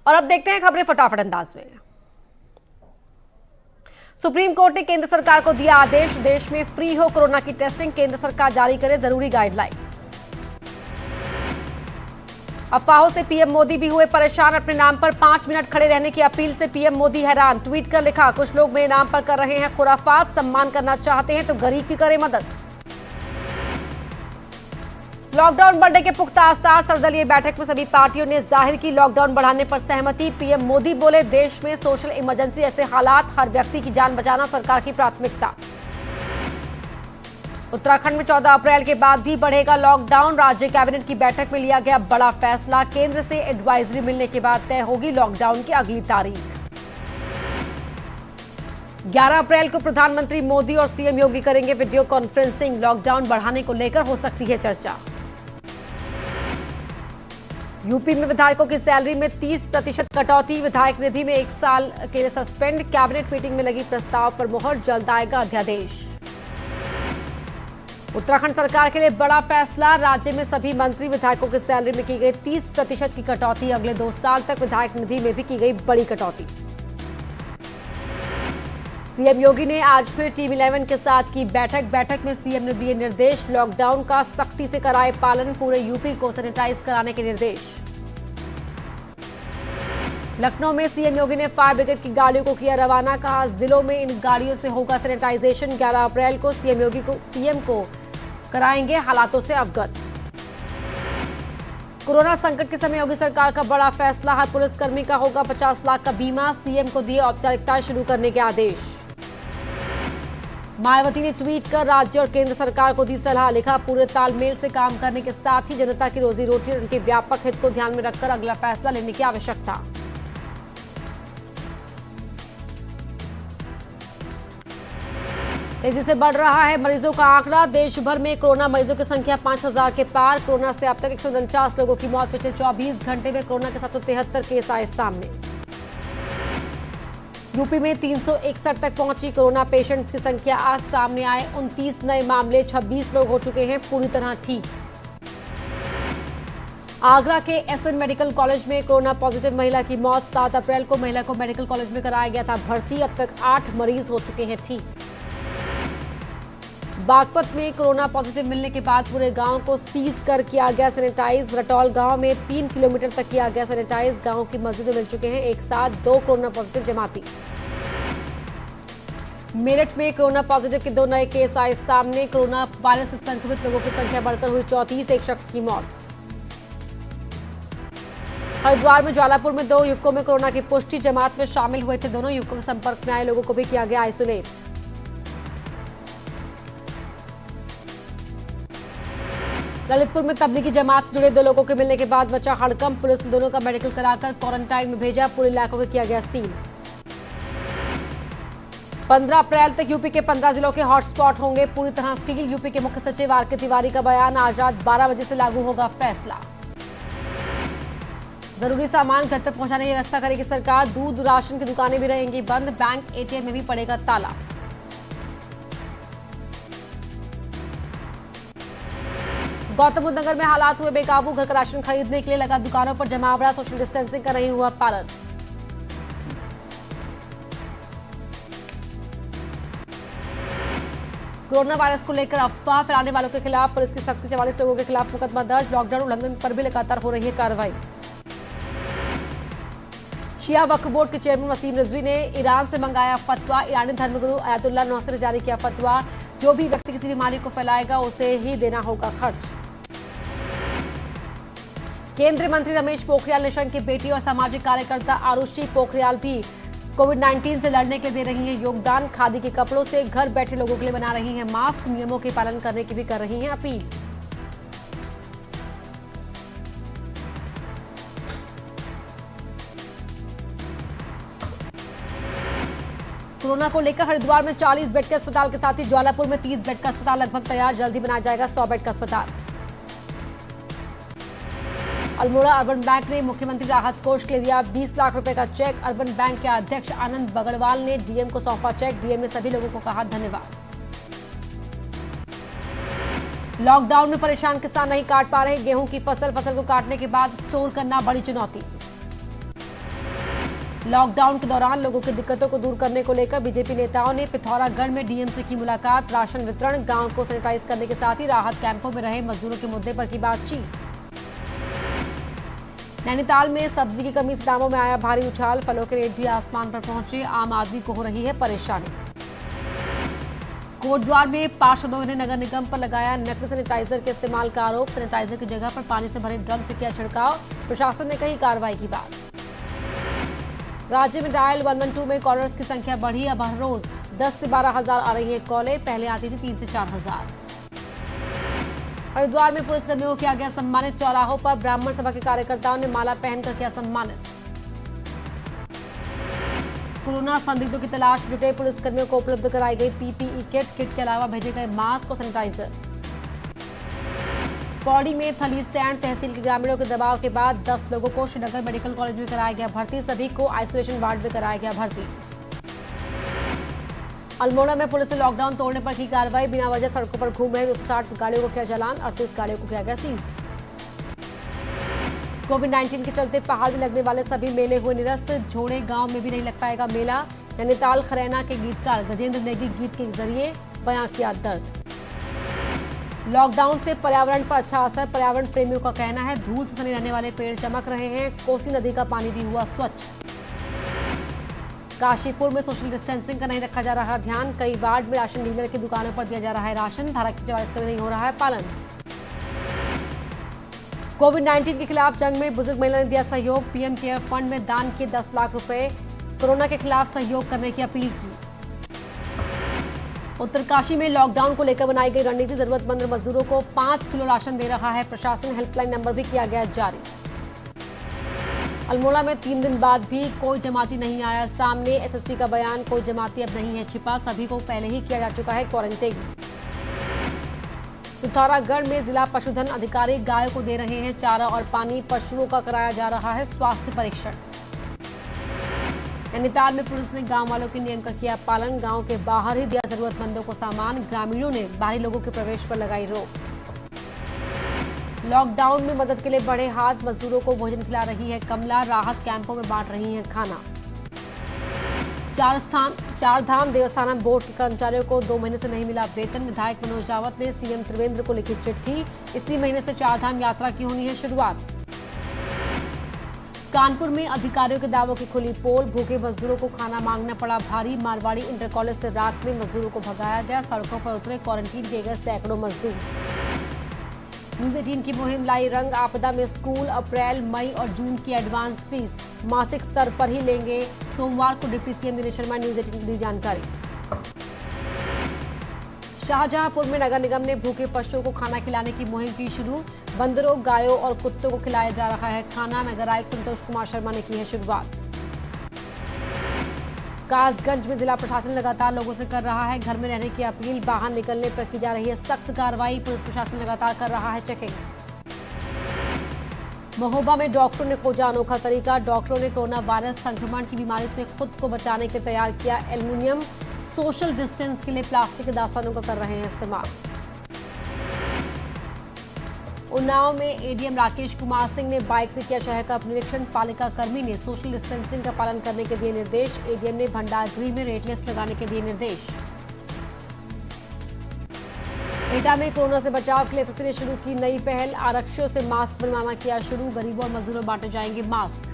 और अब देखते हैं खबरें फटाफट अंदाज में। सुप्रीम कोर्ट ने केंद्र सरकार को दिया आदेश, देश में फ्री हो कोरोना की टेस्टिंग, केंद्र सरकार जारी करे जरूरी गाइडलाइन। अफवाहों से पीएम मोदी भी हुए परेशान, अपने नाम पर 5 मिनट खड़े रहने की अपील से पीएम मोदी हैरान। ट्वीट कर लिखा, कुछ लोग मेरे नाम पर कर रहे हैं खुराफात, सम्मान करना चाहते हैं तो गरीब की करे मदद। लॉकडाउन बढ़ने के पुख्ता आसार, सर्वदलीय बैठक में सभी पार्टियों ने जाहिर की लॉकडाउन बढ़ाने पर सहमति। पीएम मोदी बोले, देश में सोशल इमरजेंसी ऐसे हालात, हर व्यक्ति की जान बचाना सरकार की प्राथमिकता। उत्तराखंड में 14 अप्रैल के बाद भी बढ़ेगा लॉकडाउन, राज्य कैबिनेट की बैठक में लिया गया बड़ा फैसला। केंद्र से एडवाइजरी मिलने के बाद तय होगी लॉकडाउन की अगली तारीख। 11 अप्रैल को प्रधानमंत्री मोदी और सीएम योगी करेंगे वीडियो कॉन्फ्रेंसिंग, लॉकडाउन बढ़ाने को लेकर हो सकती है चर्चा। यूपी में विधायकों की सैलरी में 30% कटौती, विधायक निधि में 1 साल के लिए सस्पेंड, कैबिनेट मीटिंग में लगी प्रस्ताव पर मुहर, जल्द आएगा अध्यादेश। उत्तराखंड सरकार के लिए बड़ा फैसला, राज्य में सभी मंत्री विधायकों की सैलरी में की गई 30% की कटौती, अगले 2 साल तक विधायक निधि में भी की गई बड़ी कटौती। सीएम योगी ने आज फिर टीम 11 के साथ की बैठक में सीएम ने दिए निर्देश, लॉकडाउन का सख्ती से कराए पालन, पूरे यूपी को सैनिटाइज कराने के निर्देश। लखनऊ में सीएम योगी ने फायर ब्रिगेड की गाड़ियों को किया रवाना, कहा जिलों में इन गाड़ियों से होगा सैनिटाइजेशन। 11 अप्रैल को सीएम योगी को पीएम को कराएंगे हालातों से अवगत। कोरोना संकट के समय योगी सरकार का बड़ा फैसला, हर पुलिसकर्मी का होगा 50 लाख का बीमा, सीएम को दिए औपचारिकताएं शुरू करने के आदेश। मायावती ने ट्वीट कर राज्य और केंद्र सरकार को दी सलाह, लिखा पूरे तालमेल से काम करने के साथ ही जनता की रोजी रोटी और उनके व्यापक हित को ध्यान में रखकर अगला फैसला लेने की आवश्यकता। तेजी से बढ़ रहा है मरीजों का आंकड़ा, देश भर में कोरोना मरीजों की संख्या 5000 के पार। कोरोना से अब तक 149 लोगों की मौत, पिछले 24 घंटे में कोरोना के 773 केस आए सामने। यूपी में 361 तक पहुंची कोरोना पेशेंट्स की संख्या, आज सामने आए 29 नए मामले, 26 लोग हो चुके हैं पूरी तरह ठीक। आगरा के एसएन मेडिकल कॉलेज में कोरोना पॉजिटिव महिला की मौत, 7 अप्रैल को महिला को मेडिकल कॉलेज में कराया गया था भर्ती, अब तक 8 मरीज हो चुके हैं ठीक। बागपत में कोरोना पॉजिटिव मिलने के बाद पूरे गांव को सीज कर किया गया सैनिटाइज, रटौल गांव में 3 किलोमीटर तक किया गया सैनिटाइज, गांव की मस्जिद में मिल चुके हैं एक साथ 2 कोरोना पॉजिटिव जमाती। मेरठ में कोरोना पॉजिटिव के 2 नए केस आए सामने, कोरोना वायरस से संक्रमित लोगों की संख्या बढ़कर हुई 34, एक शख्स की मौत। हरिद्वार में ज्वालापुर में 2 युवकों में कोरोना की पुष्टि, जमात में शामिल हुए थे दोनों युवकों के संपर्क में आए लोगों को भी किया गया आइसोलेट। ललितपुर में तबलीगी जमात से जुड़े 2 लोगों के मिलने के बाद मचा हड़कंप, पुलिस ने दोनों का मेडिकल कराकर क्वारंटाइन में भेजा, पूरे इलाकों को किया गया सील। 15 अप्रैल तक यूपी के 15 जिलों के हॉटस्पॉट होंगे पूरी तरह सील, यूपी के मुख्य सचिव आर के तिवारी का बयान, आज रात 12 बजे से लागू होगा फैसला। जरूरी सामान घर तक पहुंचाने की व्यवस्था करेगी सरकार, दूध राशन की दुकानें भी रहेंगी बंद, बैंक एटीएम में भी पड़ेगा ताला। गौतम बुद्ध नगर में हालात हुए बेकाबू, घर का राशन खरीदने के लिए लगा दुकानों पर जमावड़ा, सोशल डिस्टेंसिंग का नहीं हुआ पालन। कोरोना वायरस को लेकर अफवाह फैलाने वालों के खिलाफ पुलिस की सख्ती, 44 लोगों के खिलाफ मुकदमा दर्ज, लॉकडाउन उल्लंघन पर भी लगातार हो रही है कार्रवाई। शिया वक्फ बोर्ड के चेयरमैन वसीम रिजवी ने ईरान से मंगाया फतवा, ईरानी धर्मगुरु अयातुल्लाह नौसर ने जारी किया फतवा, जो भी व्यक्ति किसी बीमारी को फैलाएगा उसे ही देना होगा खर्च। केंद्रीय मंत्री रमेश पोखरियाल निशंक की बेटी और सामाजिक कार्यकर्ता आरुषि पोखरियाल भी कोविड-19 से लड़ने के लिए दे रही हैं योगदान, खादी के कपड़ों से घर बैठे लोगों के लिए बना रही हैं मास्क, नियमों के पालन करने की भी कर रही हैं अपील। कोरोना को लेकर हरिद्वार में 40 बेड के अस्पताल के साथ ही ज्वालापुर में 30 बेड का अस्पताल लगभग तैयार, जल्दी बनाया जाएगा 100 बेड का अस्पताल। अल्मोड़ा अर्बन बैंक ने मुख्यमंत्री राहत कोष के लिए दिया 20 लाख रुपए का चेक, अर्बन बैंक के अध्यक्ष आनंद बगड़वाल ने डीएम को सौंपा चेक, डीएम ने सभी लोगों को कहा धन्यवाद। लॉकडाउन में परेशान किसान नहीं काट पा रहे गेहूं की फसल को काटने के बाद स्टोर करना बड़ी चुनौती। लॉकडाउन के दौरान लोगों की दिक्कतों को दूर करने को लेकर बीजेपी नेताओं ने पिथौरागढ़ में डीएम से की मुलाकात। राशन वितरण, गांव को सैनिटाइज करने के साथ ही राहत कैंपों में रहे मजदूरों के मुद्दे पर की बातचीत। नैनीताल में सब्जी की कमी से दामों में आया भारी उछाल, फलों के रेट भी आसमान पर पहुंचे, आम आदमी को हो रही है परेशानी। कोटद्वार में पार्षदों ने नगर निगम पर लगाया नकली सैनिटाइजर के इस्तेमाल का आरोप। सैनिटाइजर की जगह पर पानी से भरे ड्रम से किया छिड़काव, प्रशासन ने कही कार्रवाई की बात। राज्य में डायल 112 में कॉलर्स की संख्या बढ़ी, अब हर रोज 10 से 12 हजार आ रही है कॉलें, पहले आती थी 3 से 4 हजार। हरिद्वार में पुलिसकर्मियों को किया गया सम्मानित, चौराहों पर ब्राह्मण सभा के कार्यकर्ताओं ने माला पहनकर किया सम्मानित। कोरोना संदिग्धों की तलाश में जुटे पुलिसकर्मियों को उपलब्ध कराई गई पीपीई किट के अलावा भेजे गए मास्क और सैनिटाइजर। पौड़ी में थली स्टैंड तहसील के ग्रामीणों के दबाव के बाद 10 लोगों को श्रीनगर मेडिकल कॉलेज में कराया गया भर्ती, सभी को आइसोलेशन वार्ड में कराया गया भर्ती। अल्मोड़ा में पुलिस ने लॉकडाउन तोड़ने पर की कार्रवाई, बिना वजह सड़कों पर घूम रहे 260 गाड़ियों को किया चालान, 38 गाड़ियों को किया गया सीज। कोविड-19 के चलते पहाड़ में लगने वाले सभी मेले हुए निरस्त, झोड़े गांव में भी नहीं लग पाएगा मेला। नैनीताल खरैना के गीतकार गजेंद्र नेगी गीत के जरिए बयां किया दर्द। लॉकडाउन से पर्यावरण पर अच्छा असर, पर्यावरण प्रेमियों का कहना है, धूल से सने रहने वाले पेड़ चमक रहे हैं, कोसी नदी का पानी भी हुआ स्वच्छ। काशीपुर में सोशल डिस्टेंसिंग का नहीं रखा जा रहा ध्यान, कई वार्ड में राशन डीलर की दुकानों पर दिया जा रहा है राशन, धारा 44 का भी नहीं हो रहा है पालन। कोविड-19 के खिलाफ जंग में बुजुर्ग महिला ने दिया सहयोग, पीएम केयर फंड में दान किए 10 लाख रुपए, कोरोना के खिलाफ सहयोग करने की अपील की। उत्तरकाशी में लॉकडाउन को लेकर बनाई गई रणनीति, जरूरतमंद मजदूरों को 5 किलो राशन दे रहा है प्रशासन, हेल्पलाइन नंबर भी किया गया जारी। अल्मोड़ा में 3 दिन बाद भी कोई जमाती नहीं आया सामने, एसएसपी का बयान, कोई जमाती अब नहीं है छिपा, सभी को पहले ही किया जा चुका है क्वारंटाइन। पिथौरागढ़ में जिला पशुधन अधिकारी गायों को दे रहे हैं चारा और पानी, पशुओं का कराया जा रहा है स्वास्थ्य परीक्षण। नैनीताल में पुलिस ने गांव वालों के नियम का किया पालन, गांव के बाहर ही दिया जरूरतमंदों को सामान, ग्रामीणों ने बाहरी लोगों के प्रवेश पर लगाई रोक। लॉकडाउन में मदद के लिए बढ़े हाथ, मजदूरों को भोजन खिला रही है कमला, राहत कैंपों में बांट रही है खाना। चार धाम देवस्थानम बोर्ड के कर्मचारियों को 2 महीने से नहीं मिला वेतन, विधायक मनोज रावत ने सीएम त्रिवेंद्र को लिखी चिट्ठी, इसी महीने से 4 धाम यात्रा की होनी है शुरुआत। कानपुर में अधिकारियों के दावों की खुली पोल, भूखे मजदूरों को खाना मांगना पड़ा भारी, मारवाड़ी इंटर कॉलेज से रात में मजदूरों को भगाया गया, सड़कों पर उतरे क्वारंटीन किए गए सैकड़ों मजदूर। न्यूज 18 की मुहिम लाई रंग, आपदा में स्कूल अप्रैल, मई और जून की एडवांस फीस मासिक स्तर पर ही लेंगे, सोमवार को deputy CM Dinesh Sharma news 18 को दी जानकारी। शाहजहांपुर में नगर निगम ने भूखे पशुओं को खाना खिलाने की मुहिम की शुरू, बंदरों, गायों और कुत्तों को खिलाया जा रहा है खाना, नगर आयुक्त संतोष कुमार शर्मा ने की है शुरुआत। कासगंज में जिला प्रशासन लगातार लोगों से कर रहा है घर में रहने की अपील, बाहर निकलने पर की जा रही है सख्त कार्रवाई, पुलिस प्रशासन लगातार कर रहा है चेकिंग। महोबा में डॉक्टरों ने खोजा अनोखा तरीका, डॉक्टरों ने कोरोना वायरस संक्रमण की बीमारी से खुद को बचाने के लिए तैयार किया एल्युमिनियम, सोशल डिस्टेंस के लिए प्लास्टिक के दास्तानों का कर रहे हैं इस्तेमाल। उन्नाव में एडीएम राकेश कुमार सिंह ने बाइक से किया शहर का निरीक्षण, पालिका कर्मी ने सोशल डिस्टेंसिंग का पालन करने के दिए निर्देश, एडीएम ने भंडार गृह में रेट लिस्ट लगाने के दिए निर्देश। एटा में कोरोना से बचाव के लिए एसएसपी ने शुरू की नई पहल, आरक्षियों से मास्क बनवाना किया शुरू, गरीबों और मजदूरों बांटे जाएंगे मास्क।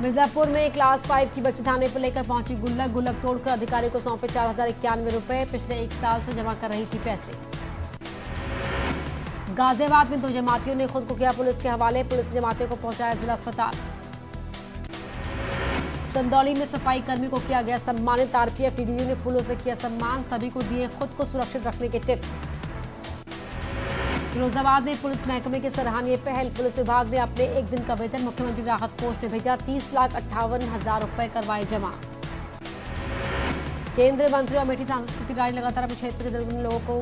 मिर्जापुर में क्लास 5 की बच्ची थाने पर लेकर पहुंची गुल्लक तोड़कर अधिकारी को सौंपे 4091 रुपए, पिछले 1 साल से जमा कर रही थी पैसे। गाजियाबाद में 2 जमातियों ने खुद को किया पुलिस के हवाले, पुलिस ने जमातियों को पहुंचाया जिला अस्पताल। चंदौली में सफाई कर्मी को किया गया सम्मानित, आरपीएफ टीडीयू ने फूलों से किया सम्मान, सभी को दिए खुद को सुरक्षित रखने के टिप्स। फिरोजाबाद में पुलिस महकमे की सराहनीय पहल, पुलिस विभाग ने अपने 1 दिन का वेतन मुख्यमंत्री राहत कोष में भेजा, 30,58,000 रुपए करवाए जमा। केंद्रीय मंत्री अमेठी सांसद स्मृति ईरानी लगातार अपने क्षेत्र के जरूरतमंद लोगों को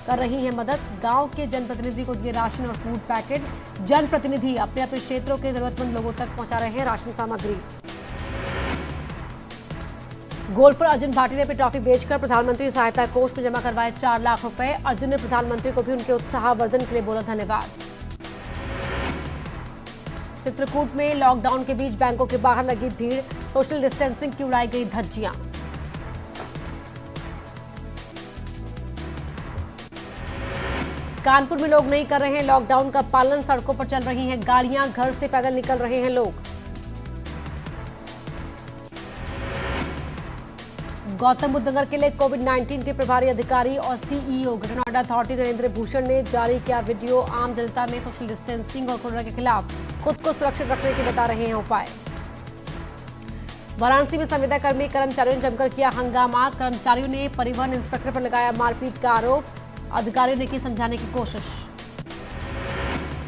कर रही है मदद, गांव के जनप्रतिनिधि को दिए राशन और फूड पैकेट, जनप्रतिनिधि अपने अपने क्षेत्रों के जरूरतमंद लोगों तक पहुंचा रहे हैं राशन सामग्री। गोल्फर अर्जुन भाटी ने अपनी ट्रॉफी बेचकर प्रधानमंत्री सहायता कोष में जमा करवाए 4 लाख रुपए, अर्जुन ने प्रधानमंत्री को भी उनके उत्साहवर्धन के लिए बोला धन्यवाद। चित्रकूट में लॉकडाउन के बीच बैंकों के बाहर लगी भीड़, सोशल डिस्टेंसिंग की उड़ाई गई धज्जियां। कानपुर में लोग नहीं कर रहे हैं लॉकडाउन का पालन, सड़कों पर चल रही हैं गाड़ियां, घर से पैदल निकल रहे हैं लोग। गौतम बुद्ध नगर के लिए कोविड-19 के प्रभारी अधिकारी और CEO greater Noida authority Narendra Bhushan ने जारी किया वीडियो। आम जनता में सोशल डिस्टेंसिंग और कोरोना के खिलाफ खुद को सुरक्षित रखने के बता रहे हैं उपाय। वाराणसी में संविदा कर्मी कर्मचारियों ने जमकर किया हंगामा, कर्मचारियों ने परिवहन इंस्पेक्टर पर लगाया मारपीट का आरोप, अधिकारियों ने की समझाने की कोशिश।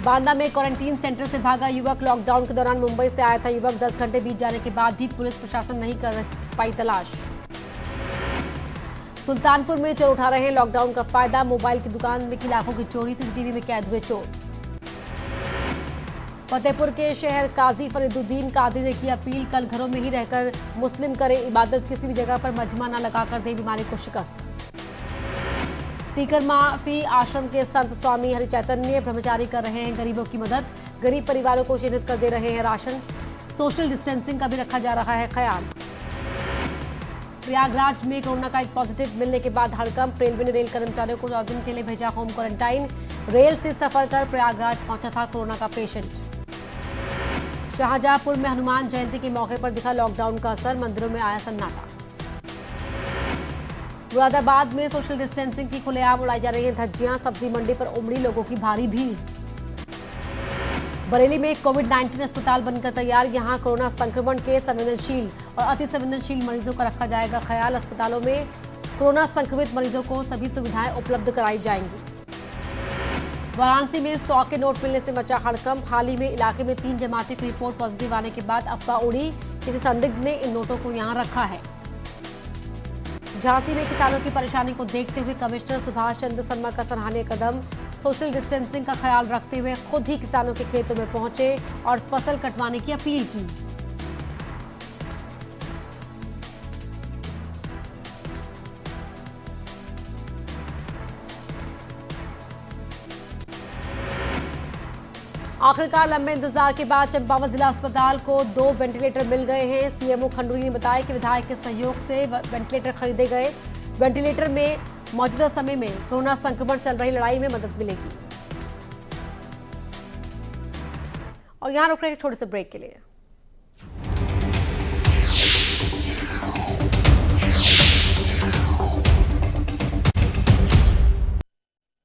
बांदा में क्वारंटीन सेंटर से भागा युवक, लॉकडाउन के दौरान मुंबई से आया था युवक, 10 घंटे बीत जाने के बाद भी पुलिस प्रशासन नहीं कर पाई तलाश। सुल्तानपुर में चोर उठा रहे हैं लॉकडाउन का फायदा, मोबाइल की दुकान में की लाखों की चोरी, सीसीटीवी में कैद हुए चोर। फतेहपुर के शहर काजी फरीदुद्दीन कादरी ने की अपील, कल घरों में ही रहकर मुस्लिम करे इबादत, किसी भी जगह पर मजमा न लगाकर दे बीमारी को शिकस्त। टीकर माफी आश्रम के संत स्वामी हरिचैतन्य ब्रह्मचारी कर रहे हैं गरीबों की मदद, गरीब परिवारों को चिन्हित कर दे रहे हैं राशन, सोशल डिस्टेंसिंग का भी रखा जा रहा है ख्याल। प्रयागराज में कोरोना का एक पॉजिटिव मिलने के बाद हड़कंप, रेलवे ने रेल कर्मचारियों को 14 दिन के लिए भेजा होम क्वारंटाइन, रेल से सफर कर प्रयागराज पहुंचा था कोरोना का पेशेंट। शाहजहांपुर में हनुमान जयंती के मौके पर दिखा लॉकडाउन का असर, मंदिरों में आया सन्नाटा। मुरादाबाद में सोशल डिस्टेंसिंग की खुलेआम उड़ाई जा रही है धज्जियां, सब्जी मंडी पर उमड़ी लोगों की भारी भीड़। बरेली में कोविड-19 अस्पताल बनकर तैयार, यहां कोरोना संक्रमण के संवेदनशील और अति संवेदनशील मरीजों का रखा जाएगा ख्याल, अस्पतालों में कोरोना संक्रमित मरीजों को सभी सुविधाएं उपलब्ध कराई जाएंगी। वाराणसी में 100 के नोट मिलने से मचा हड़कंप, हाल ही में इलाके में 3 जमातियों की रिपोर्ट पॉजिटिव आने के बाद अफवाह उड़ी, किसी संदिग्ध ने इन नोटों को यहां रखा है। झांसी में किसानों की परेशानी को देखते हुए कमिश्नर सुभाष चंद्र शर्मा का सराहनीय कदम, सोशल डिस्टेंसिंग का ख्याल रखते हुए खुद ही किसानों के खेतों में पहुंचे और फसल कटवाने की अपील की। आखिरकार लंबे इंतजार के बाद चंपावत जिला अस्पताल को 2 वेंटिलेटर मिल गए हैं। सीएमओ खंडूरी ने बताया कि विधायक के सहयोग से वेंटिलेटर खरीदे गए, वेंटिलेटर में मौजूदा समय में कोरोना संक्रमण चल रही लड़ाई में मदद मिलेगी। और यहां रुक रहे हैं छोटे से ब्रेक के लिए।